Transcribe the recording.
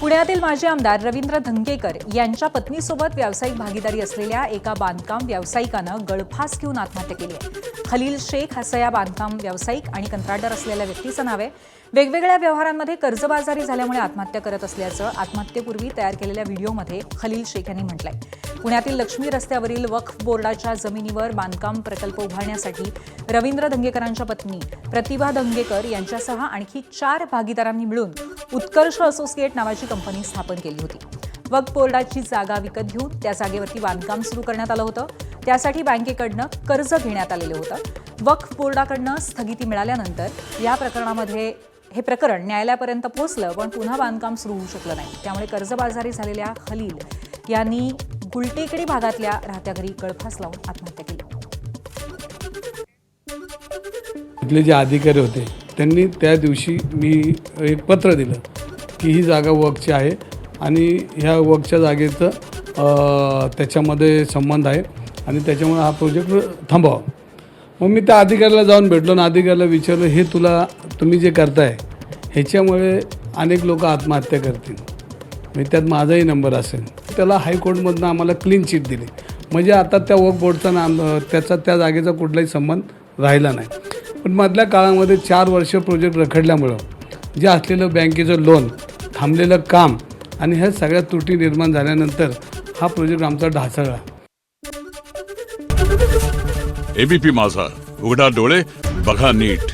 पुण्यातील माजी आमदार रवींद्र धंगेकर यांच्या पत्नीसोबत व्यावसायिक भागीदारी असलेल्या एका बांधकाम व्यावसायिकानं गळफास घेऊन आत्महत्या केली आहे। खलील शेख असं या बांधकाम व्यावसायिक आणि कंत्राटदार असलेल्या व्यक्तीचं नाव आहे। वेगवेगळ्या व्यवहारांमध्ये कर्जबाजारी झाल्यामुळे आत्महत्या करत असल्याचं आत्महत्येपूर्वी तयार केलेल्या व्हिडिओमध्ये खलील शेख यांनी म्हटलंय। पुण्यातील लक्ष्मी रस्त्यावरील वक्फ बोर्डाच्या जमिनीवर बांधकाम प्रकल्प उभारण्यासाठी रवींद्र धंगेकरांच्या पत्नी प्रतिभा धंगेकर यांच्यासह आणखी 4 भागीदारांनी मिळून उत्कर्ष असोसिएट नावाची कंपनी स्थापन केली होती। वक्फ बोर्डाची जागा विकत घेऊन त्या जागेवरती बांधकाम सुरू करण्यात आलं होतं। त्यासाठी बँकेकडनं कर्ज घेण्यात आलेलं होतं। वक्फ बोर्डाकडनं स्थगिती मिळाल्यानंतर या प्रकरणामध्ये हे प्रकरण न्यायालयापर्यंत पोहोचलं, पण पुन्हा बांधकाम सुरू होऊ शकलं नाही। त्यामुळे कर्जबाजारी झालेल्या खलील यांनी गुलटेकडी भागातल्या राहत्या घरी गळफास लावून आत्महत्या केली। इथले जे अधिकारी होते त्यांनी त्या दिवशी मी एक पत्र दिलं की ही जागा वक्फची आहे आणि ह्या वक्फच्या जागेचं त्याच्यामध्ये संबंध आहे आणि त्याच्यामुळे हा प्रोजेक्ट थांबवा। मग मी त्या अधिकाऱ्याला जाऊन भेटलो आणि अधिकाऱ्याला विचारलं, हे तुम्ही जे करताय ह्याच्यामुळे अनेक लोक आत्महत्या करतील, म्हणजे त्यात माझाही नंबर असेल। त्याला हायकोर्टमधनं आम्हाला क्लीन चिट दिली, म्हणजे आता त्या वक्फ बोर्डचा त्या जागेचा कुठलाही संबंध राहिला नाही। पण मधल्या काळामध्ये 4 वर्ष प्रोजेक्ट रखडल्यामुळं जे असलेलं बँकेचं लोन, थांबलेलं काम आणि ह्या सगळ्या त्रुटी निर्माण झाल्यानंतर हा प्रोजेक्ट आमचा ढासळला। एबीपी माझा, उघडा डोळे बघा नीट।